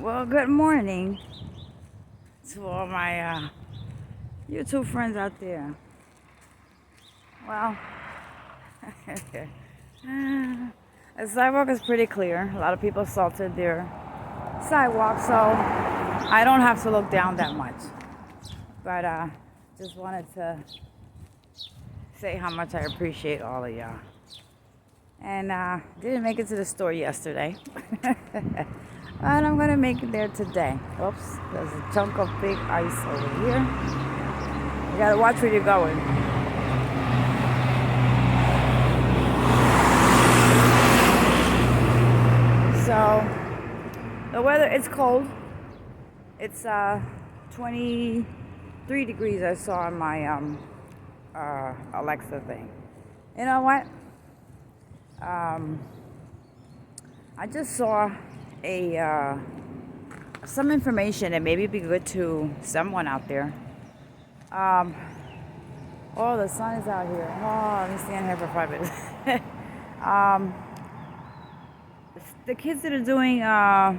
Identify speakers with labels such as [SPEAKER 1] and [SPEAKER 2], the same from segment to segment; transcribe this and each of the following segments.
[SPEAKER 1] Well, good morning to all my YouTube friends out there. Well, the sidewalk is pretty clear. A lot of people salted their sidewalk, so I don't have to look down that much. But just wanted to say how much I appreciate all of y'all. And didn't make it to the store yesterday. And I'm gonna make it there today. Oops, there's a chunk of big ice over here. You gotta watch where you're going. So the weather, it's cold. It's 23 degrees I saw on my Alexa thing. You know what? I just saw a some information that maybe be good to someone out there. Oh, the sun is out here. Oh, let me stand here for 5 minutes. um, the kids that are doing what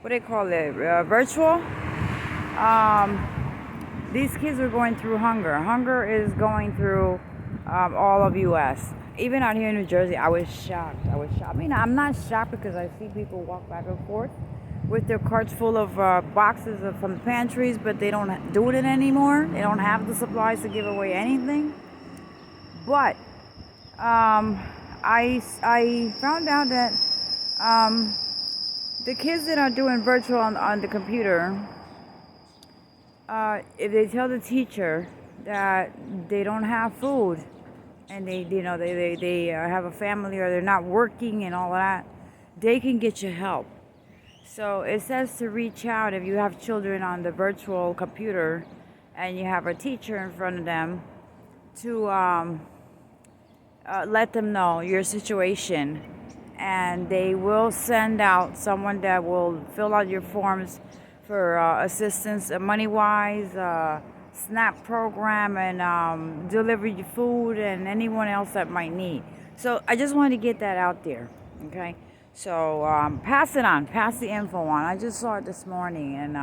[SPEAKER 1] do they call it? Virtual. These kids are going through hunger. Hunger is going through all of U.S. Even out here in New Jersey, I was shocked. I mean, I'm not shocked because I see people walk back and forth with their carts full of boxes from the pantries, but they don't do it anymore. They don't have the supplies to give away anything. But I found out that the kids that are doing virtual on the computer, if they tell the teacher that they don't have food, and they have a family or they're not working and all that, they can get you help. So it says to reach out if you have children on the virtual computer and you have a teacher in front of them to let them know your situation, and they will send out someone that will fill out your forms for assistance money-wise, SNAP program, and deliver you food and anyone else that might need. So I just wanted to get that out there, okay? So pass it on, pass the info on. I just saw it this morning, and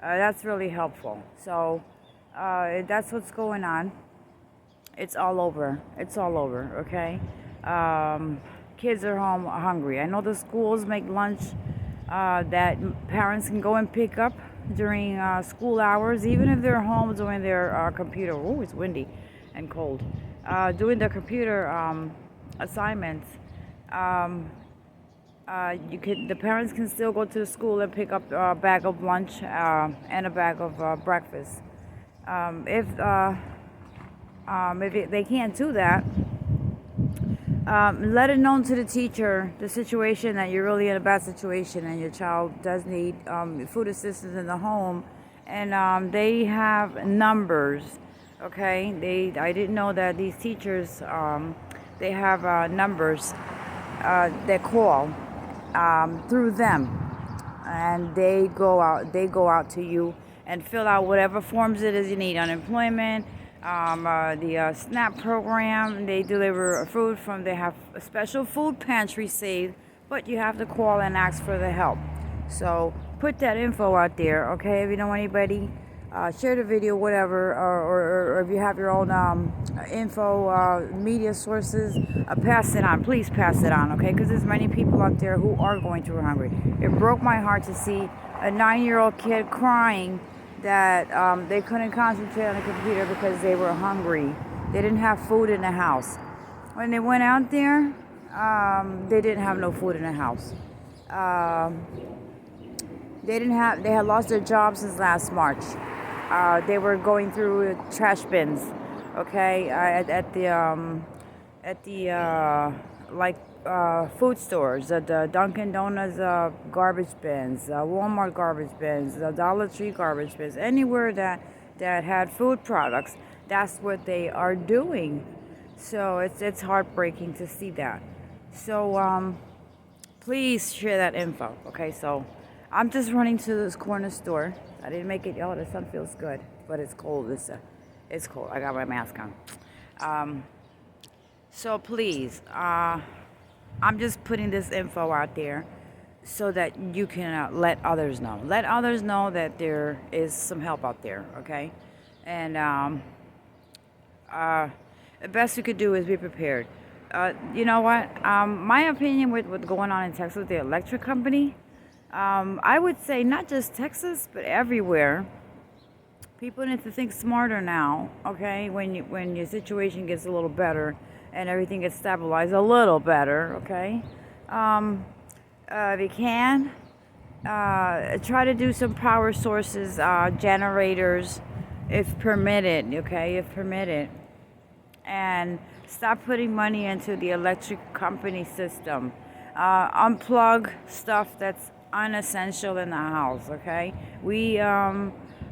[SPEAKER 1] that's really helpful. So that's what's going on. It's all over. It's all over, okay? Kids are home hungry. I know the schools make lunch that parents can go and pick up during school hours, even if they're home doing their computer. Oh, it's windy and cold. Doing their computer assignments. The parents can still go to the school and pick up a bag of lunch and a bag of breakfast. If they can't do that, let it known to the teacher the situation, that you're really in a bad situation and your child does need food assistance in the home, and they have numbers. Okay, I didn't know that these teachers they have numbers that call through them, and they go out to you and fill out whatever forms it is you need. Unemployment, the SNAP program. They deliver food they have a special food pantry saved, but you have to call and ask for the help. So put that info out there, okay? If you know anybody, share the video, whatever, or if you have your own info, media sources, pass it on. Please pass it on, okay? Because there's many people out there who are going through hungry. It broke my heart to see a 9-year-old kid crying that they couldn't concentrate on the computer because they were hungry. They didn't have food in the house. When they went out there, they didn't have no food in the house. They had lost their jobs since last March. They were going through trash bins, okay, at the food stores, the Dunkin' Donuts garbage bins, Walmart garbage bins, the Dollar Tree garbage bins, anywhere that had food products. That's what they are doing. So it's heartbreaking to see that. So please share that info. Okay, so I'm just running to this corner store. I didn't make it. Oh, the sun feels good, but it's cold. It's cold. I got my mask on. So please, I'm just putting this info out there so that you can let others know. Let others know that there is some help out there, okay? And uh, the best you could do is be prepared. You know what? My opinion with what's going on in Texas with the electric company, I would say not just Texas, but everywhere. People need to think smarter now, okay? When your situation gets a little better and everything gets stabilized a little better, okay? Um, if you can, try to do some power sources, generators, if permitted, okay? If permitted, and stop putting money into the electric company system. Unplug stuff that's unessential in the house. Okay,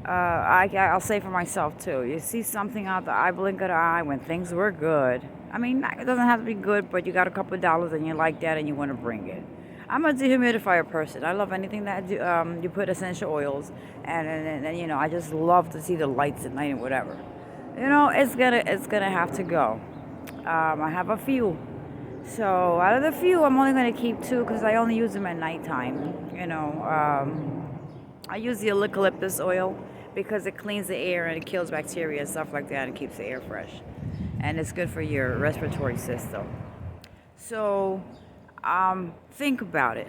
[SPEAKER 1] I'll say for myself too. You see something out the eye blink of the eye when things were good. I mean, it doesn't have to be good, but you got a couple of dollars and you like that and you want to bring it. I'm a dehumidifier person. I love anything that you put essential oils, and you know, I just love to see the lights at night and whatever. You know, it's gonna have to go. I have a few, so out of the few, I'm only gonna keep two because I only use them at nighttime. You know, I use the eucalyptus oil because it cleans the air and it kills bacteria and stuff like that and keeps the air fresh, and it's good for your respiratory system. So, think about it.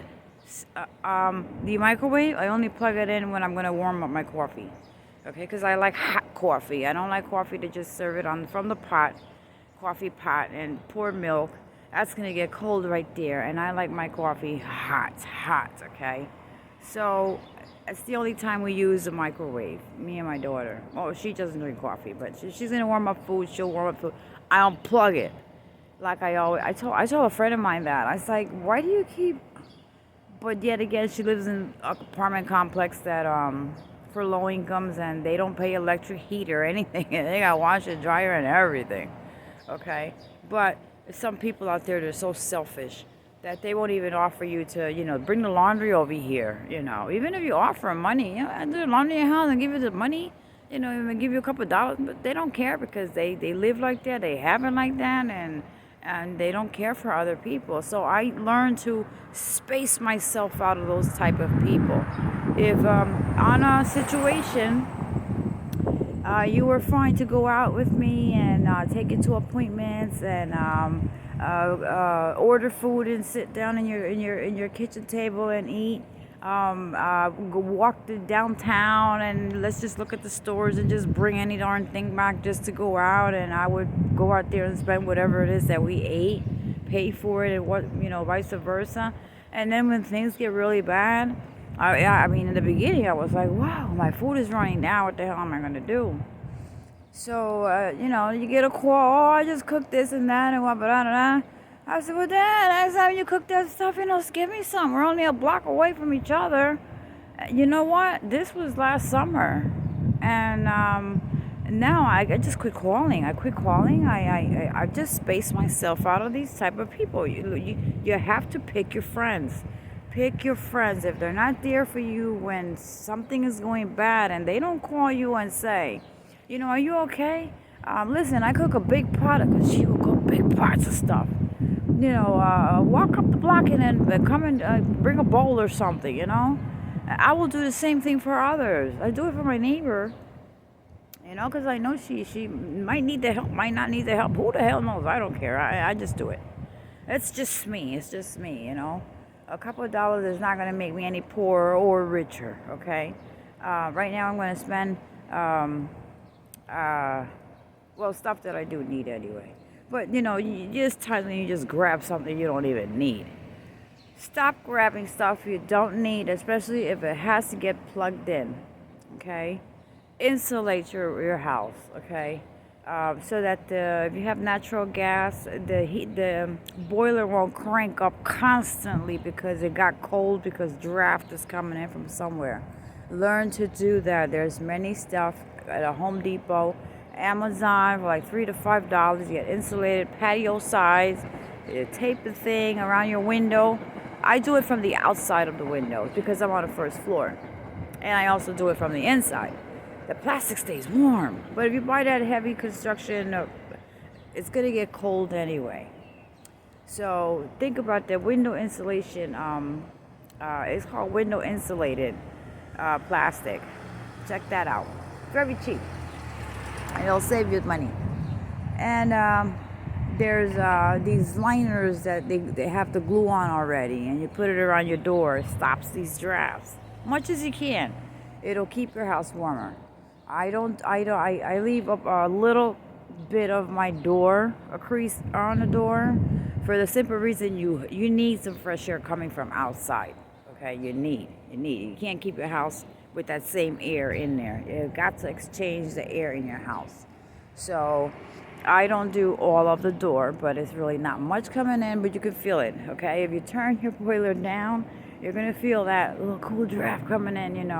[SPEAKER 1] The microwave, I only plug it in when I'm gonna warm up my coffee. Okay, because I like hot coffee. I don't like coffee to just serve it on from the pot, coffee pot, and pour milk. That's gonna get cold right there, and I like my coffee hot, hot. Okay, so it's the only time we use the microwave. Me and my daughter. Oh, she doesn't drink coffee, but she's gonna warm up food. She'll warm up food. I unplug it, like I always. I told a friend of mine that. I was like, why do you keep? But yet again, she lives in an apartment complex that for low incomes, and they don't pay electric heat or anything. And they got washer, dryer, and everything. Okay, but some people out there, they're so selfish that they won't even offer you to, you know, bring the laundry over here. You know, even if you offer 'em money, you know, I do the laundry in your house and give you the money. You know, even give you a couple of dollars, but they don't care because they live like that, they have it like that, and they don't care for other people. So I learned to space myself out of those type of people. If on a situation, you were fine to go out with me and take you to appointments and order food and sit down in your kitchen table and eat. Go walk to downtown and let's just look at the stores and just bring any darn thing back just to go out, and I would go out there and spend whatever it is that we ate, pay for it, and what, you know, vice versa. And then when things get really bad, I mean, in the beginning I was like, wow, my food is running down, what the hell am I gonna do? So, you know, you get a call, oh, I just cooked this and that and what, blah, blah, blah. I said, well, Dad, next time you cook that stuff, you know, give me some. We're only a block away from each other. You know what? This was last summer. And now I just quit calling. I quit calling. I just space myself out of these type of people. You have to pick your friends. Pick your friends. If they're not there for you when something is going bad and they don't call you and say, you know, are you okay? Listen, I cook a big pot, because she will cook big pots of stuff. You know, walk up the block and then come and bring a bowl or something, you know. I will do the same thing for others. I do it for my neighbor, you know, because I know she might need the help, might not need the help. Who the hell knows? I don't care. I just do it. It's just me. It's just me, you know. A couple of dollars is not going to make me any poorer or richer, okay? Right now I'm going to spend, well, stuff that I do need anyway. But, you know, you just times when you just grab something you don't even need. Stop grabbing stuff you don't need, especially if it has to get plugged in, okay? Insulate your house, okay? So that if you have natural gas, the boiler won't crank up constantly because it got cold because draft is coming in from somewhere. Learn to do that. There's many stuff at a Home Depot, Amazon for like $3 to $5. You get insulated patio size. You tape the thing around your window. I do it from the outside of the windows because I'm on the first floor, and I also do it from the inside. The plastic stays warm, but if you buy that heavy construction, it's gonna get cold anyway. So think about the window insulation It's called window insulated plastic. Check that out. Very cheap. And it'll save you money. And there's these liners that they have to glue on already, and you put it around your door. It stops these drafts much as you can. It'll keep your house warmer. I leave up a little bit of my door, a crease on the door, for the simple reason you need some fresh air coming from outside. Okay, you can't keep your house with that same air in there. You've got to exchange the air in your house. So I don't do all of the door, but it's really not much coming in, but you can feel it. Okay, if you turn your boiler down, you're gonna feel that little cool draft coming in,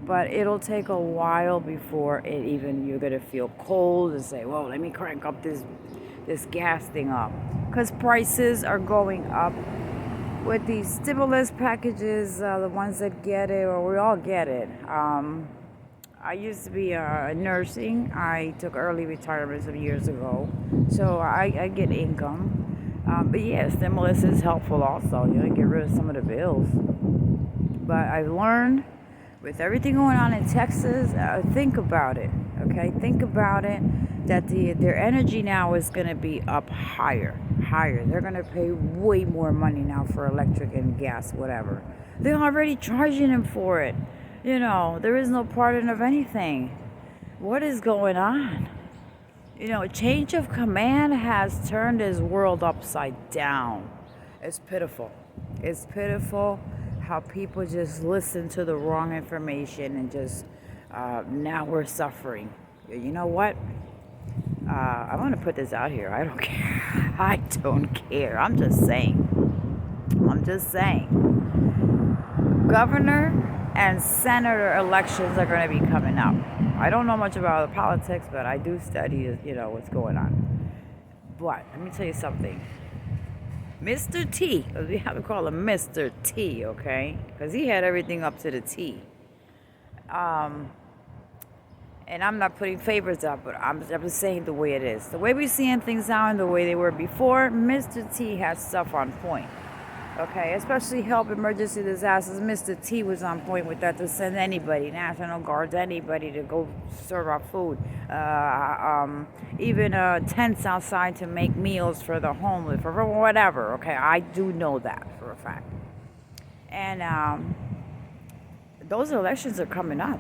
[SPEAKER 1] but it'll take a while before you're gonna feel cold and say, whoa, let me crank up this gas thing up, because prices are going up with these stimulus packages. The ones that get it, or we all get it. I used to be nursing. I took early retirement some years ago, so I get income. But yeah, stimulus is helpful also. Get rid of some of the bills. But I learned, with everything going on in Texas, think about it. Okay, think about it. That their energy now is going to be up higher. They're going to pay way more money now for electric and gas, whatever. They're already charging them for it. There is no pardon of anything. What is going on? Change of command has turned this world upside down. It's pitiful. It's pitiful how people just listen to the wrong information and just now we're suffering. You know what? I want to put this out here. I don't care. I don't care. I'm just saying. Governor and senator elections are going to be coming up. I don't know much about the politics, but I do study, what's going on. But let me tell you something. Mr. T, we have to call him Mr. T, okay? Because he had everything up to the T. And I'm not putting favors up, but I'm just saying the way it is. The way we're seeing things now and the way they were before, Mr. T has stuff on point. Okay, especially help emergency disasters. Mr. T was on point with that, to send anybody, National Guards, anybody to go serve our food. Even tents outside to make meals for the homeless, for whatever. Okay, I do know that for a fact. And those elections are coming up.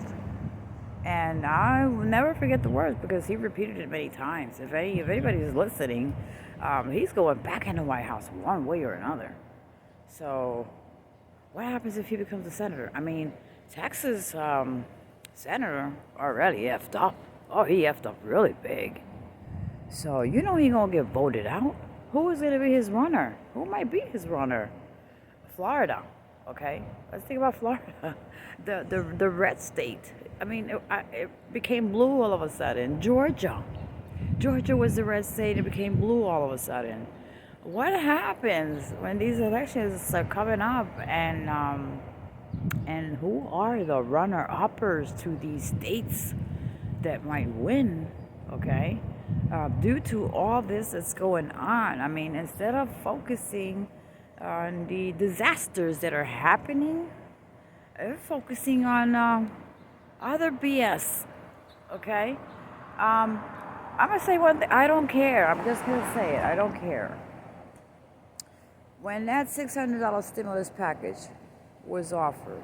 [SPEAKER 1] And I will never forget the words, because he repeated it many times. If anybody's listening, he's going back in the White House one way or another. So what happens if he becomes a senator? I mean, Texas senator already effed up. Oh, he effed up really big. So he's going to get voted out. Who is going to be his runner? Who might be his runner? Florida. Okay, let's think about Florida. The red state. I mean, it became blue all of a sudden. Georgia was the red state. It became blue all of a sudden. What happens when these elections are coming up, and who are the runner-uppers to these states that might win? Okay, due to all this that's going on, I mean, instead of focusing on the disasters that are happening, they're focusing on other BS. Okay, I'm gonna say one thing. I don't care. I'm just gonna say it. I don't care. When that $600 stimulus package was offered,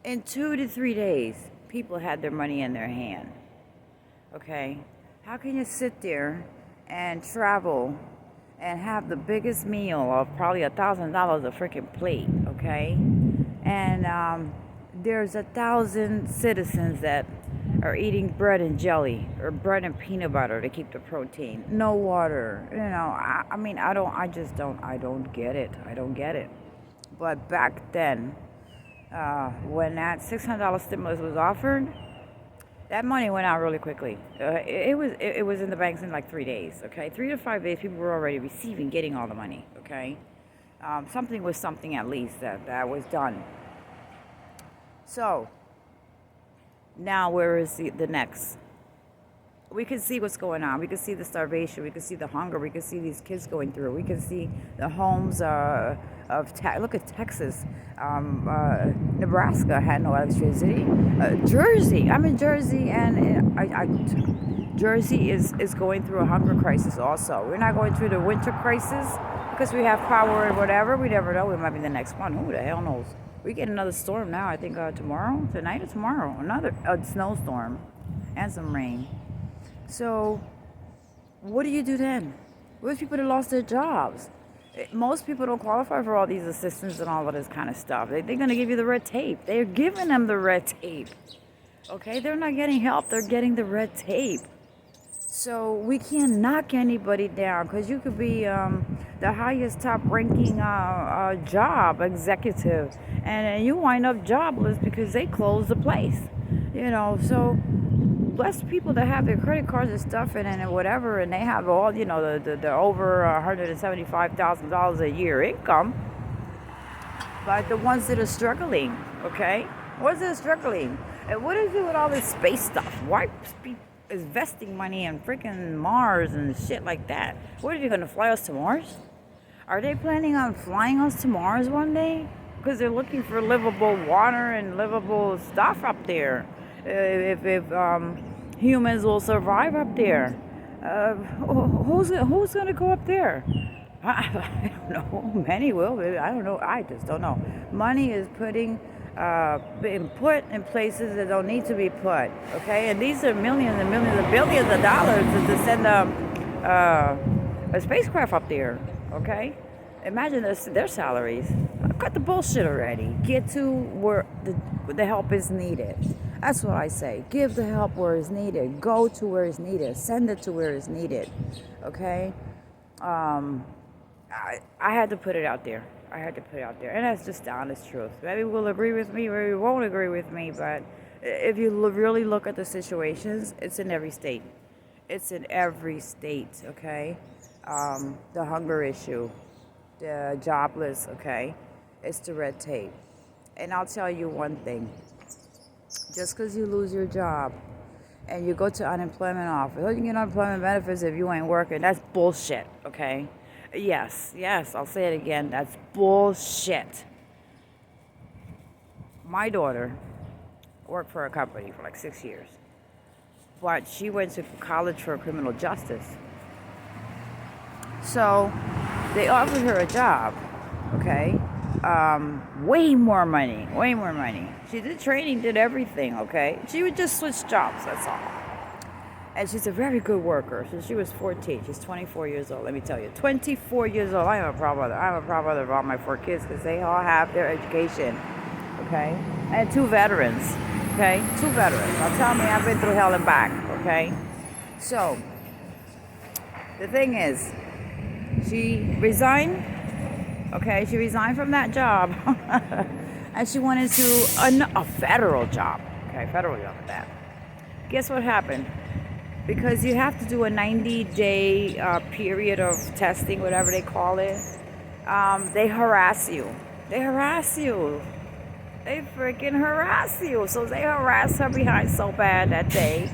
[SPEAKER 1] in 2 to 3 days, people had their money in their hand. Okay, how can you sit there and travel and have the biggest meal of probably $1,000 a freaking plate? Okay, and there's 1,000 citizens that are eating bread and jelly or bread and peanut butter to keep the protein. No water. I mean, I don't get it. I don't get it. But back then, when that $600 stimulus was offered, that money went out really quickly. It was in the banks in like 3 days. Okay, 3 to 5 days, people were already getting all the money. Okay, something was something at least that was done. So now where is the next? we can see what's going on. We can see the starvation. We can see the hunger. We can see these kids going through. We can see the homes look at Texas, Nebraska had no electricity. Jersey, I'm in Jersey, and Jersey is going through a hunger crisis. Also, we're not going through the winter crisis because we have power and whatever. We never know. We might be the next one. Who the hell knows? We get another storm now. I think tonight or tomorrow, another snowstorm and some rain. So, what do you do then? With people that lost their jobs? Most people don't qualify for all these assistance and all of this kind of stuff. They're going to give you the red tape. They're giving them the red tape. Okay? They're not getting help. They're getting the red tape. So, we can't knock anybody down because you could be the highest top ranking job executive and you wind up jobless because they closed the place. So less people that have their credit cards and stuff and whatever, and they have all, the over $175,000 a year income. But the ones that are struggling, okay? Ones that are struggling. And what is it with all this space stuff? Why is investing money in freaking Mars and shit like that? What, are you going to fly us to Mars? Are they planning on flying us to Mars one day? Because they're looking for livable water and livable stuff up there. If humans will survive up there, who's going to go up there? I don't know. Many will, but I don't know. I just don't know. Money is being put in places that don't need to be put. Okay, and these are millions and millions and billions of dollars to send a spacecraft up there. Okay, imagine their salaries. Cut the bullshit already. Get to where the help is needed. That's what I say. Give the help where it's needed. Go to where it's needed. Send it to where it's needed. Okay? I had to put it out there. And that's just the honest truth. Maybe we'll agree with me, maybe you won't agree with me, but if you really look at the situations, it's in every state. Okay? The hunger issue, the jobless, okay? It's the red tape. And I'll tell you one thing. Just because you lose your job and you go to unemployment office, you get unemployment benefits if you ain't working, that's bullshit, okay? Yes, I'll say it again, that's bullshit. My daughter worked for a company for like 6 years, but she went to college for criminal justice. So they offered her a job, okay? Way more money. She did training, did everything, okay? She would just switch jobs, that's all. And she's a very good worker. Since she was 14, she's 24 years old, let me tell you. 24 years old, I am a proud mother. I'm a proud mother of all my 4 kids because they all have their education, okay? And 2 veterans, okay? 2 veterans. Now tell me I've been through hell and back, okay? So, the thing is, she resigned. Okay, she resigned from that job and she went into a federal job. Okay, federal job at that. Guess what happened? Because you have to do a 90-day period of testing, whatever they call it. They harass you. They freaking harass you. So they harassed her behind so bad that day.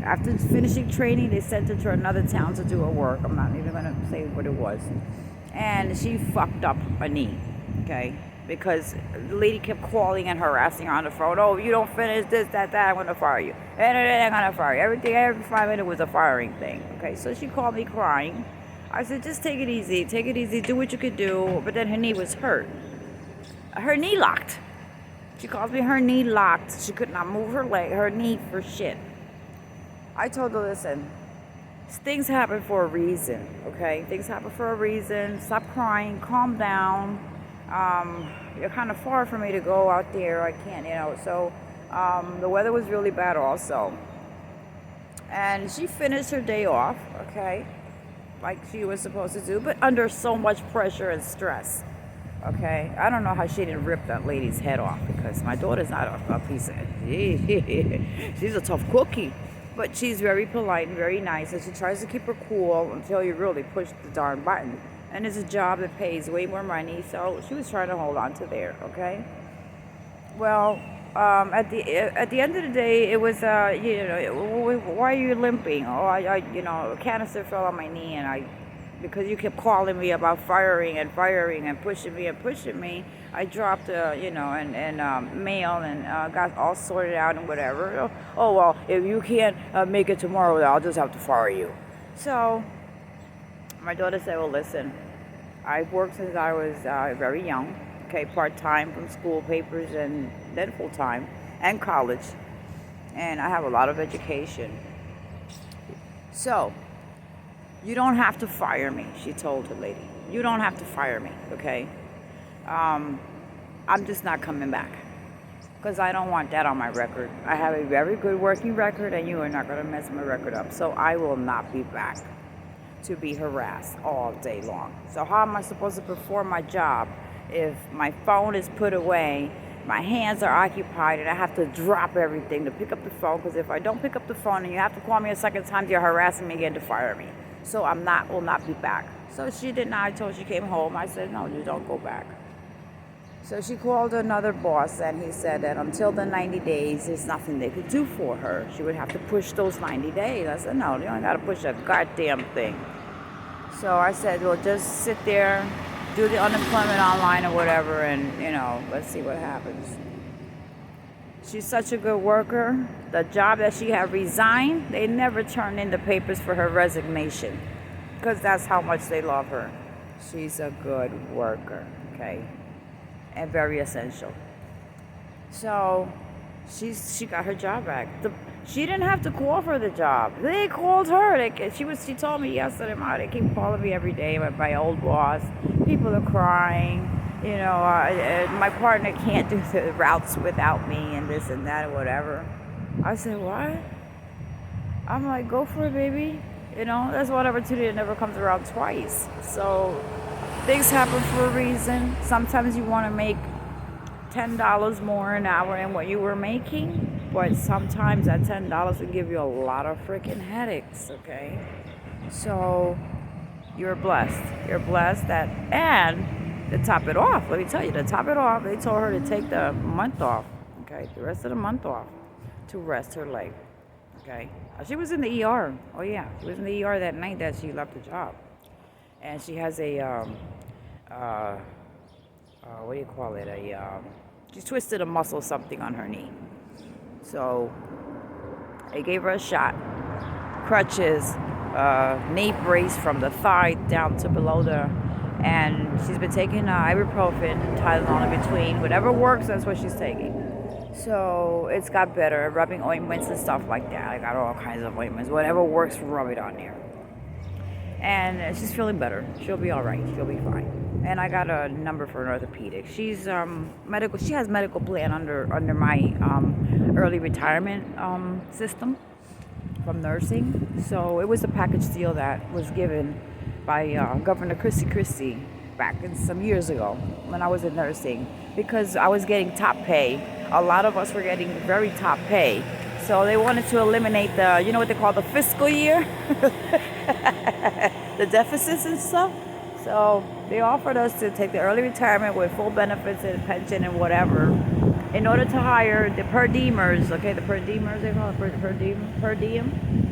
[SPEAKER 1] After finishing training, they sent her to another town to do her work. I'm not even going to say what it was. And she fucked up a knee, okay? Because the lady kept calling and harassing her on the phone. Oh, you don't finish this, that, I'm going to fire you. And I'm going to fire you. Every 5 minutes was a firing thing, okay? So she called me crying. I said, just take it easy, do what you could do. But then her knee was hurt. Her knee locked. She calls me her knee locked. She could not move her knee for shit. I told her, listen, things happen for a reason, okay? Things happen for a reason. Stop crying. Calm down. You're kind of far for me to go out there. I can't, So the weather was really bad also. And she finished her day off, okay? Like she was supposed to do, but under so much pressure and stress, okay? I don't know how she didn't rip that lady's head off because my daughter's not a piece of... She's a tough cookie. But she's very polite and very nice, and she tries to keep her cool until you really push the darn button. And it's a job that pays way more money, so she was trying to hold on to there, okay? Well, at the end of the day, it was why are you limping? Oh, a canister fell on my knee, and because you kept calling me about firing and pushing me, I dropped mail and got all sorted out and whatever. Oh well, if you can't make it tomorrow, then I'll just have to fire you. So my daughter said, well, listen, I've worked since I was very young, okay, part-time from school papers and then full-time and college. And I have a lot of education. So, you don't have to fire me, she told the lady. You don't have to fire me, okay? I'm just not coming back because I don't want that on my record. I have a very good working record and you are not going to mess my record up. So I will not be back to be harassed all day long. So how am I supposed to perform my job if my phone is put away, my hands are occupied, and I have to drop everything to pick up the phone? Because if I don't pick up the phone and you have to call me a second time, you're harassing me again to fire me. So will not be back. So she did not. I told her she came home. I said, no, you don't go back. So she called another boss, and he said that until the 90 days, there's nothing they could do for her. She would have to push those 90 days. I said, no, you don't got to push a goddamn thing. So I said, well, just sit there, do the unemployment online or whatever, and, let's see what happens. She's such a good worker. The job that she had resigned, they never turned in the papers for her resignation because that's how much they love her. She's a good worker, okay? And very essential. So she got her job back. She didn't have to call for the job. They called her. She told me yesterday, they keep calling me every day. My old boss. People are crying. My partner can't do the routes without me and this and that or whatever. I said, what? I'm like, go for it, baby. That's one opportunity that never comes around twice. So things happen for a reason. Sometimes you want to make $10 more an hour than what you were making, but sometimes that $10 will give you a lot of freaking headaches, okay? So you're blessed. You're blessed and to top it off, let me tell you, they told her to take the month off, okay? The rest of the month off to rest her leg, okay? She was in the ER. Oh, yeah. She was in the ER that night that she left the job. And she has a, what do you call it? She twisted a muscle something on her knee. So they gave her a shot, crutches, knee brace from the thigh down to below and she's been taking ibuprofen, Tylenol in between. Whatever works, that's what she's taking. So it's got better, rubbing ointments and stuff like that. I got all kinds of ointments. Whatever works, rub it on there. And she's feeling better. She'll be all right. She'll be fine. And I got a number for an orthopedic. She's medical. She has medical plan under my early retirement system from nursing. So it was a package deal that was given by Governor Christie back in some years ago when I was in nursing, because I was getting top pay. A lot of us were getting very top pay. So they wanted to eliminate what they call the fiscal year, the deficits and stuff. So they offered us to take the early retirement with full benefits and pension and whatever in order to hire the per diemers, okay, the per diemers, they call it per diem,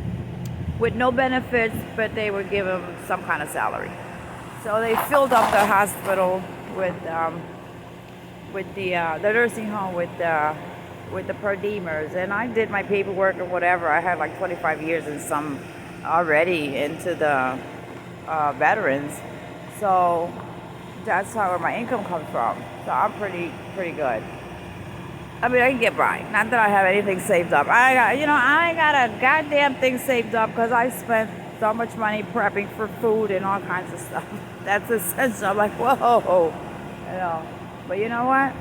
[SPEAKER 1] with no benefits, but they would give them some kind of salary. So they filled up the hospital with the nursing home with the per diemers, and I did my paperwork and whatever. I had like 25 years and some already into the veterans, so that's how my income comes from. So I'm pretty good. I mean, I can get by. Not that I have anything saved up. I ain't got a goddamn thing saved up because I spent so much money prepping for food and all kinds of stuff. That's essential. I'm like, whoa, But you know what?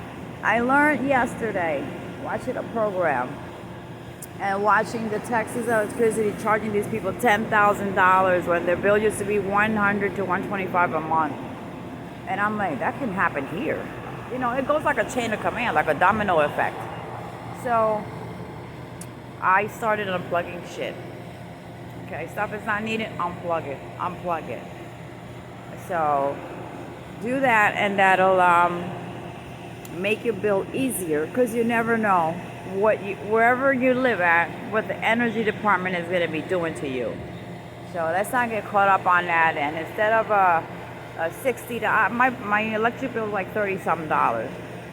[SPEAKER 1] I learned yesterday, watching a program and watching the Texas Electricity charging these people $10,000 when their bill used to be $100 to $125 a month. And I'm like, that can happen here. It goes like a chain of command, like a domino effect. So I started unplugging shit. Okay, stuff is not needed, unplug it. So do that, and that'll make your bill easier, because you never know wherever you live at, what the energy department is going to be doing to you. So let's not get caught up on that. And instead of a 60, my electric bill is like 30 something dollars,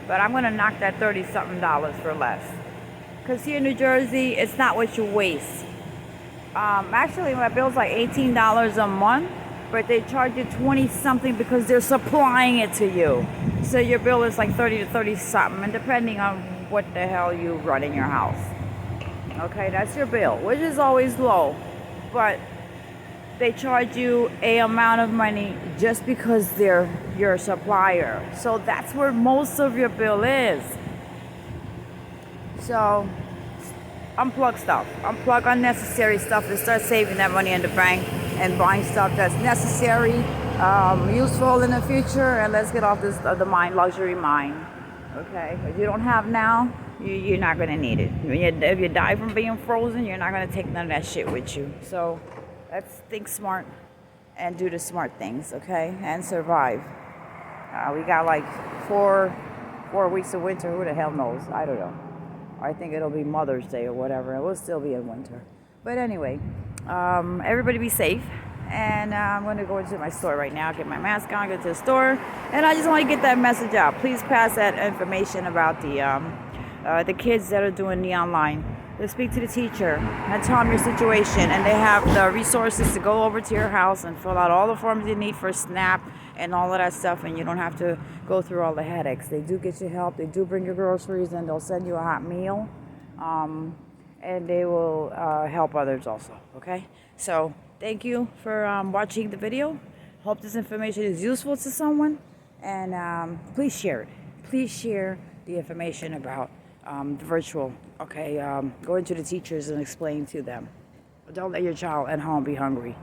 [SPEAKER 1] but I'm going to knock that 30 something dollars for less. Because here in New Jersey, it's not what you waste. Actually, my bill's like $18 a month, but they charge you 20 something because they're supplying it to you. So your bill is like 30 to 30 something, and depending on what the hell you run in your house. Okay, that's your bill, which is always low, but they charge you a amount of money just because they're your supplier. So that's where most of your bill is. So unplug stuff, unplug unnecessary stuff, and start saving that money in the bank and buying stuff that's necessary, useful in the future. And let's get off this the luxury mind. Okay, if you don't have now, you're not gonna need it. If you die from being frozen, you're not gonna take none of that shit with you. So let's think smart and do the smart things, okay, and survive. We got like four weeks of winter. Who the hell knows? I don't know. I think it'll be Mother's Day or whatever. It will still be in winter. But anyway, everybody be safe. And I'm going to go into my store right now, get my mask on, go to the store. And I just want to get that message out. Please pass that information about the kids that are doing the online. Let's speak to the teacher and tell them your situation. And they have the resources to go over to your house and fill out all the forms you need for SNAP and all of that stuff, and you don't have to go through all the headaches. They do get you help. They do bring your groceries, and they'll send you a hot meal, and they will help others also. Okay, so thank you for watching the video. Hope this information is useful to someone, and please share it. Please share the information about the virtual. Okay, going to the teachers and explain to them. Don't let your child at home be hungry.